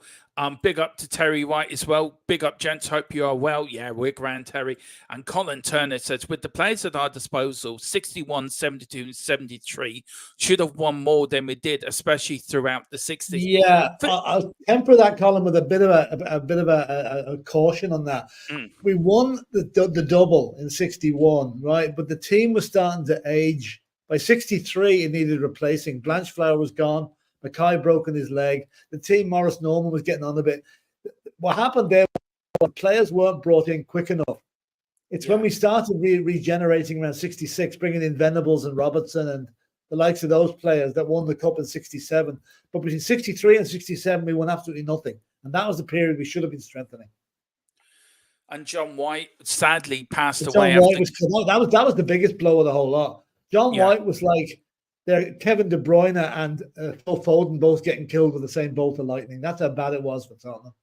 Big up to Terry White as well. Big up, gents. Hope you are well. Yeah, we're grand, Terry. And Colin Turner says, with the players at our disposal, 61, 72, 73, should have won more than we did, especially throughout the 60s. Yeah, I'll temper that, Colin, with a bit of a caution on that. We won the double in 61, right? But the team was starting to age. By 63, it needed replacing. Blanchflower was gone. Mackay broken his leg. The team, Morris Norman, was getting on a bit. What happened there was players weren't brought in quick enough. It's when we started regenerating around 66, bringing in Venables and Robertson and the likes of those players that won the cup in 67. But between 63 and 67, we won absolutely nothing. And that was the period we should have been strengthening. And John White sadly passed away. That was the biggest blow of the whole lot. John White was like Kevin De Bruyne and Phil Foden both getting killed with the same bolt of lightning. That's how bad it was for Tottenham.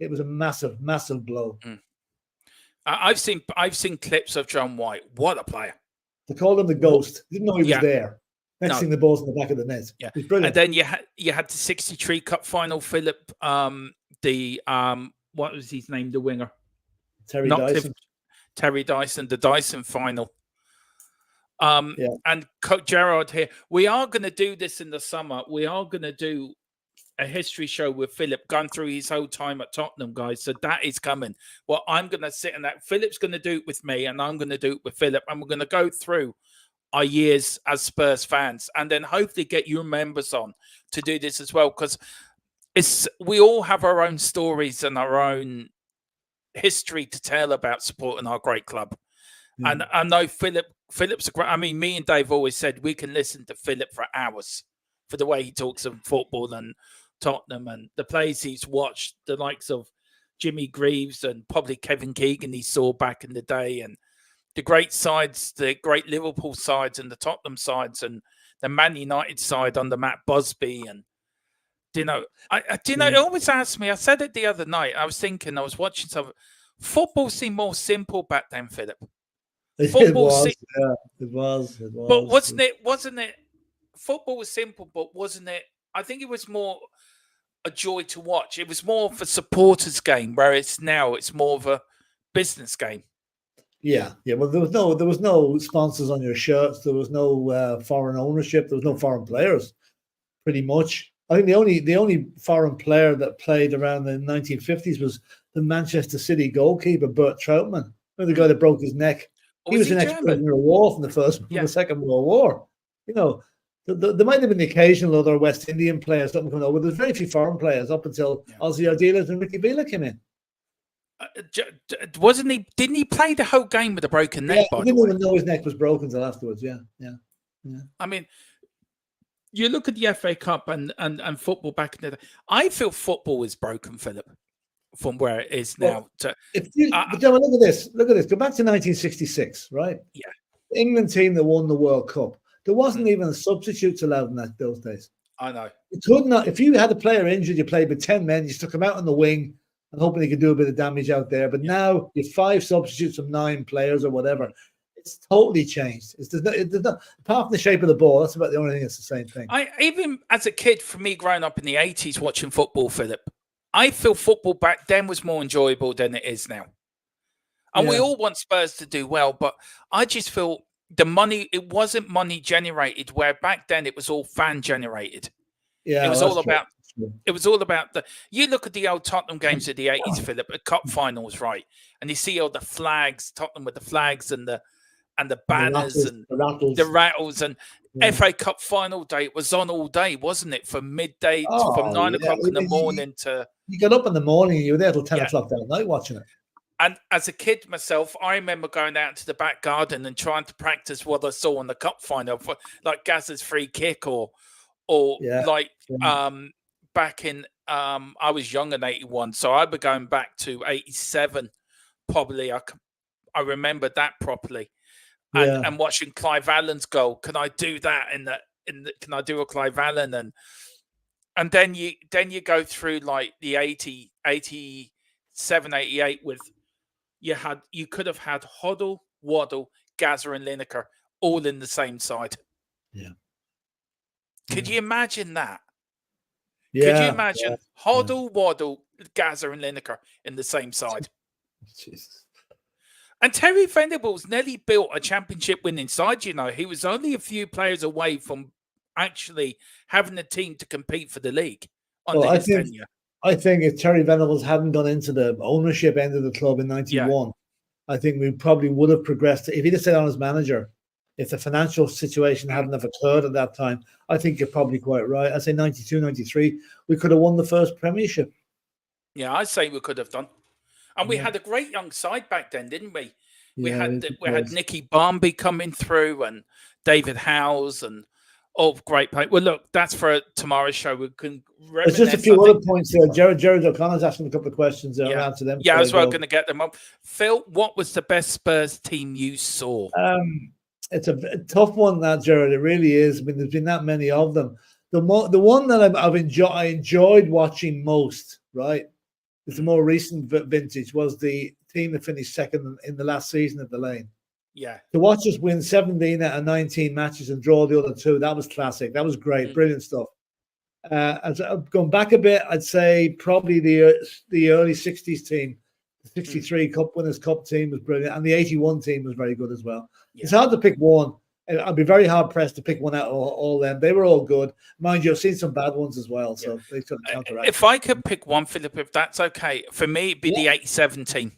It was a massive, massive blow. I've seen clips of John White. What a player! They called him the Ghost. Didn't know he was there. Next thing, the ball's in the back of the net. Yeah, he's brilliant. And then you had the 63 Cup final. Philip, what was his name? The winger, Terry Dyson. Terry Dyson. The Dyson final. And Gerard here, we are going to do this in the summer. We are going to do a history show with Philip going through his whole time at Tottenham, guys. So that is coming. Well, I'm going to sit in that. Philip's going to do it with me and I'm going to do it with Philip. And we're going to go through our years as Spurs fans and then hopefully get your members on to do this as well. Because we all have our own stories and our own history to tell about supporting our great club. And I know Philip's a great. I mean, me and Dave always said we can listen to Philip for hours for the way he talks of football and Tottenham and the plays he's watched, the likes of Jimmy Greaves and probably Kevin Keegan he saw back in the day, and the great sides, the great Liverpool sides and the Tottenham sides and the Man United side under Matt Busby. And it always asked me. I said it the other night. I was watching some football seemed more simple back then, Philip. It was. But wasn't it? Football was simple, but wasn't it? I think it was more a joy to watch. It was more of a supporters game, whereas now it's more of a business game. Yeah. Well, there was no sponsors on your shirts. There was no foreign ownership. There was no foreign players. Pretty much, I think the only foreign player that played around the 1950s was the Manchester City goalkeeper Bert Trautmann, the guy that broke his neck. He was an ex-prisoner of war from the Second World War. You know, there might have been the occasional other West Indian players, something coming over. There's very few foreign players up until Ozzy Ardiles and Ricky Villa came in. Wasn't he? Didn't he play the whole game with a broken neck? I By the didn't way, even know his neck was broken until afterwards. Yeah. I mean, you look at the FA Cup and football back in the day. I feel football is broken, Philip, from where it is now. But John, look at this. Look at this. Go back to 1966, right? Yeah. The England team that won the World Cup. There wasn't even substitutes allowed in those days. I know. You could not. If you had a player injured, you played with 10 men. You stuck him out on the wing and hoping he could do a bit of damage out there. But now you have 5 substitutes from 9 players or whatever. It's totally changed. Apart from the shape of the ball, that's about the only thing that's the same thing. Even as a kid, for me, growing up in the 80s watching football, Philip, I feel football back then was more enjoyable than it is now. And we all want Spurs to do well, but I just feel the money, it wasn't money generated, where back then it was all fan generated. Yeah, it was all about you look at the old Tottenham games of the 80s, Philip, the cup finals, right? And you see all the flags, Tottenham with the flags and the banners and the rattles and FA Cup final day. It was on all day, wasn't it? From midday from 9 o'clock in the morning to you got up in the morning and you were there till 10 o'clock that night watching it. And as a kid myself, I remember going out to the back garden and trying to practice what I saw in the cup final, like Gazza's free kick or back in I was young in 81, so I'd be going back to 87 probably. I remember that properly. And watching Clive Allen's goal. Can I do that can I do a Clive Allen? And then you go through like the 87, 88 with you could have had Hoddle, Waddle, Gazza and Lineker all in the same side. Yeah. Could you imagine that? Yeah. Could you imagine Hoddle, Waddle, Gazza and Lineker in the same side? Jesus. And Terry Venables nearly built a championship winning side, you know. He was only a few players away from actually having a team to compete for the league under his tenure. I think if Terry Venables hadn't gone into the ownership end of the club in 91, I think we probably would have progressed. If he'd have stayed on as manager, if the financial situation hadn't have occurred at that time, I think you're probably quite right. I say 92, 93, we could have won the first premiership. Yeah, I say we could have done. And we had a great young side back then, didn't we? We had Nicky Barmby coming through and David Howes and all great play. Well, look, that's for tomorrow's show. We can There's just a few other points there. Jared O'Connor's asking a couple of questions there. I'll answer them. Yeah, I was going to get them up. Phil, what was the best Spurs team you saw? It's a tough one, that, Jared. It really is. I mean, there's been that many of them. The one that I enjoyed watching most, right? It's the more recent vintage, was the team that finished second in the last season at the Lane. Yeah. To watch us win 17 out of 19 matches and draw the other 2, that was classic. That was great. Brilliant stuff. As going back a bit, I'd say probably the early 60s team. The 63 Cup Winners' Cup team was brilliant. And the 81 team was very good as well. Yeah. It's hard to pick one. I'd be very hard-pressed to pick one out of all them. They were all good. Mind you, I've seen some bad ones as well, so they couldn't counteract. If I could pick one, Philip, if that's okay, for me, it'd be the 87 team.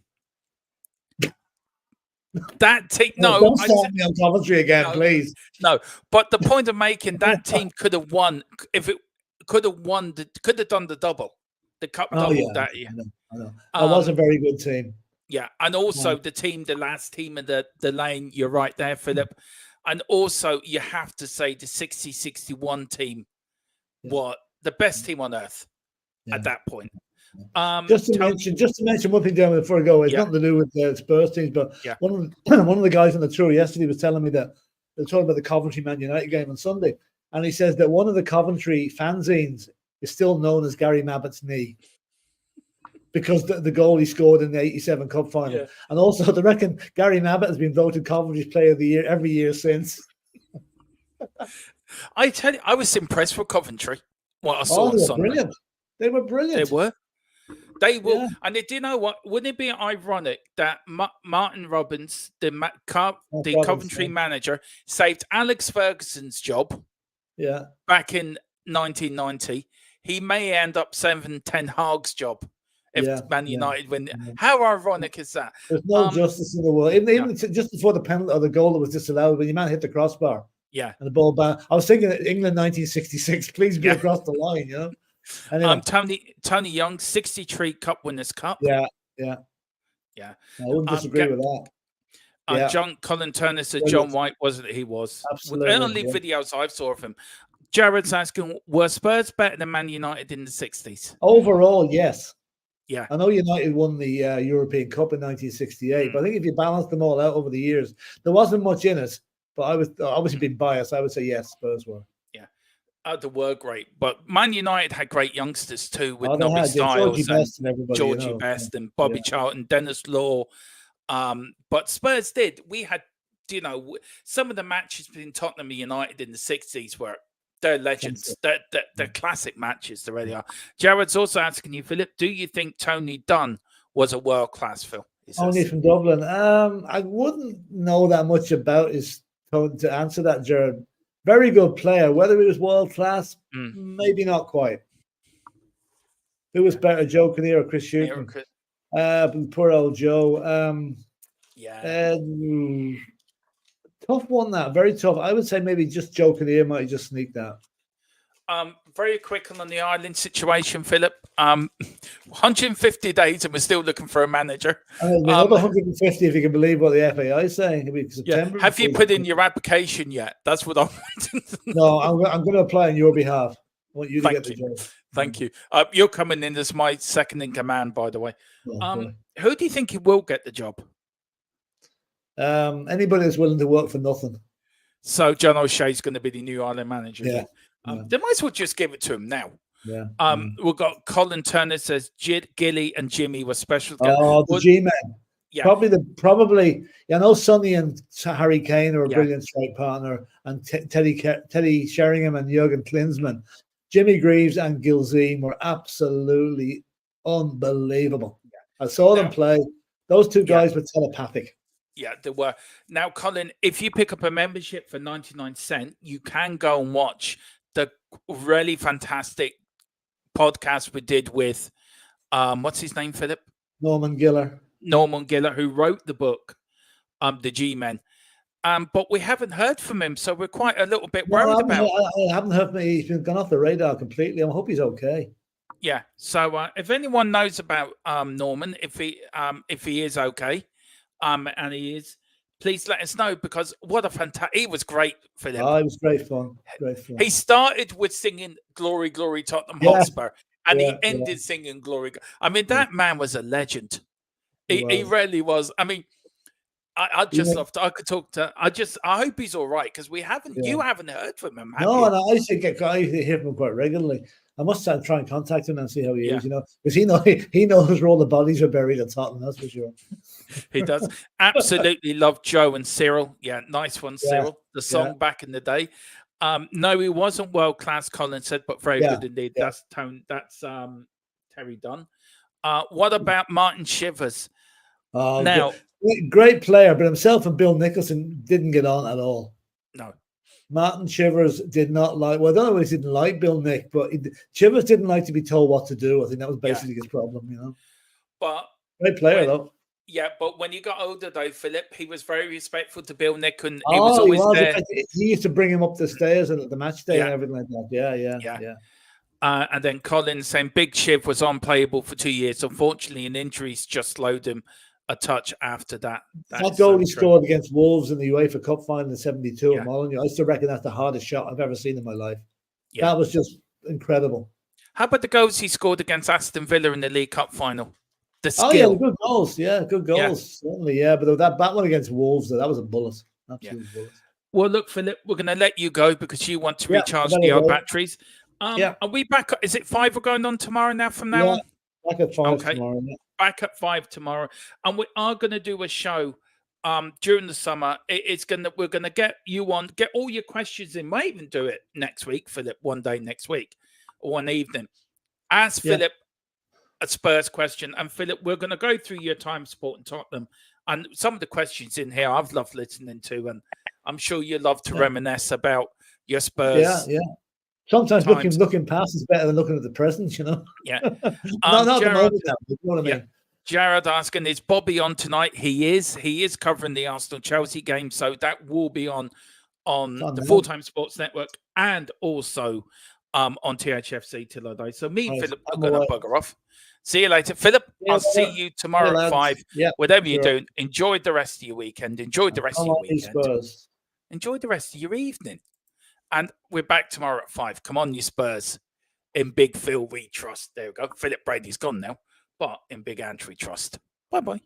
That team, don't start me on commentary again, please. No, but the point of making, that team could have won. If it could have won, could have done the double, the cup double that year. I know. That was a very good team. Yeah, and also the last team in the Lane. You're right there, Philip. And also, you have to say the 60-61 team was the best team on earth at that point. Just to mention one thing, gentlemen, before I go, it's nothing to do with the Spurs teams, but one of the guys on the tour yesterday was telling me that they're talking about the Coventry Man United game on Sunday, and he says that one of the Coventry fanzines is still known as Gary Mabbott's knee, because the goal he scored in the 87 Cup final. Yeah. And also, they reckon Gary Mabbott has been voted Coventry's Player of the Year every year since. I tell you, I was impressed with Coventry. What I saw on Sunday. Brilliant. They were brilliant. They were. Yeah. And you know what? Wouldn't it be ironic that Martin Robbins, the Coventry manager, saved Alex Ferguson's job back in 1990? He may end up saving Ten Hag's job. If Man United win. How ironic is that? There's no justice in the world. Even just before the penalty or the goal that was disallowed, when your man hit the crossbar. Yeah. And the ball bounced. I was thinking England 1966, please be across the line, you know? Anyway. Tony Young, 63 Cup Winners' Cup. Yeah. Yeah. I wouldn't disagree with that. Yeah, Colin Turner says brilliant. John White wasn't it? He was. With Absolutely. only videos I've saw of him. Jared's asking, were Spurs better than Man United in the 60s? Overall, yes. Yeah. I know United won the European Cup in 1968, but I think if you balance them all out over the years, there wasn't much in it. But I was obviously being biased. I would say yes, Spurs were. Yeah. They were great. But Man United had great youngsters too, with They Nobby had Stiles Georgie Best and everybody, Georgie Best and Bobby Charlton, Dennis Law. But Spurs did. We had, some of the matches between Tottenham and United in the 60s were they're legends. They're classic matches. They really are. Jared's also asking you, Philip, do you think Tony Dunn was a world-class, Phil? Only from Dublin. I wouldn't know that much about his tone to answer that, Jared. Very good player. Whether he was world-class, maybe not quite. Who was better, Joe Kinnear or Chris Hughton? Poor old Joe. Tough one, that. Very tough. I would say maybe just Joe Kinnear might have just sneaked that. Very quick on the Ireland situation, Philip. 150 days and we're still looking for a manager. Another 150 if you can believe what the FAI is saying. It'll be September. Have you put in your application yet? That's what I'm wanting to know. No, I'm going to apply on your behalf. I want you to get the job. Thank you. You're coming in as my second in command, by the way. Who do you think will get the job? Anybody that's willing to work for nothing. So John O'Shea's going to be the new Ireland manager. Yeah. They might as well just give it to him now. Yeah. We've got Colin Turner says Gilly and Jimmy were special. The G-men. Yeah. Probably. I know Sonny and Harry Kane are a brilliant strike partner, and Teddy Sheringham and Jurgen Klinsmann. Jimmy Greaves and Gilzean were absolutely unbelievable. I saw them play. Those two guys were telepathic. Yeah, they were. Now, Colin, if you pick up a membership for 99¢, you can go and watch the really fantastic podcast we did with, what's his name, Philip? Norman Giller, who wrote the book, The G-Men. But we haven't heard from him, so we're quite a little bit worried about I haven't heard from him. He's been gone off the radar completely. I hope he's okay. Yeah. So if anyone knows about Norman, if he is okay, and he is, please let us know, because what a fantastic! He was great for them. Oh, it was great fun. Great fun. He started with singing "Glory, Glory, Tottenham Hotspur," and he ended singing "Glory." I mean, that man was a legend. He really was. I mean, I just love to. I could talk to. I hope he's all right, because we haven't. You haven't heard from him. Have you? And I used to hear from him quite regularly. I must try and contact him and see how he is. Because he knows where all the bodies are buried at Tottenham. That's for sure. He does. Absolutely love Joe and Cyril. Yeah, nice one, Cyril. The song back in the day. No, he wasn't world class, Colin said, but very good indeed. Yeah. That's Terry Dunn. What about Martin Shivers? Now, great player, but himself and Bill Nicholson didn't get on at all. No. Martin Shivers did not like. Well, I don't know if he didn't like Bill Nick, but Shivers didn't like to be told what to do. I think that was basically his problem. But great player though. Yeah, but when he got older, though, Philip, he was very respectful to Bill Nick, and he was always there. He used to bring him up the stairs at the match day and everything like that. Yeah. And then Colin saying Big Shiv was unplayable for 2 years. Unfortunately, and injuries just slowed him a touch after that. That goal he scored against Wolves in the UEFA Cup final in '72 at Molyneux, I still reckon that's the hardest shot I've ever seen in my life. Yeah. That was just incredible. How about the goals he scored against Aston Villa in the League Cup final? The skill. Good goals. Yeah, good goals. Certainly, but that one against Wolves, that was a bullet. Absolute bullet. Well, look, Philip, we're going to let you go because you want to recharge your batteries. Are we back? Is it 5 we're going on tomorrow now from now on? Back at 5 tomorrow. Yeah. Back at 5 tomorrow. And we are going to do a show during the summer. We're going to get you on, get all your questions in. Might even do it next week, Philip, one day next week or one evening. Ask Philip a Spurs question. And Philip, we're going to go through your time supporting Tottenham. And some of the questions in here I've loved listening to. And I'm sure you love to reminisce about your Spurs. Yeah. Sometimes looking past is better than looking at the present, Yeah. Not the moment now, you know what I mean? Jared asking, is Bobby on tonight? He is. He is covering the Arsenal-Chelsea game, so that will be on the Full-Time Sports Network and also on THFC till I die. So me and Right, Philip are I'm going to away. bugger off. See you later, Philip. Yeah, I'll see brother. you tomorrow Yeah, at lads. 5. Yeah, Whatever you're sure. doing, enjoy the rest of your weekend. Enjoy the rest of Come your on, these weekend. Spurs. Enjoy the rest of your evening. And we're back tomorrow at 5. Come on, you Spurs. In Big Phil, we trust. There we go. Philip Brady's gone now, but in Big Ant, we trust. Bye-bye.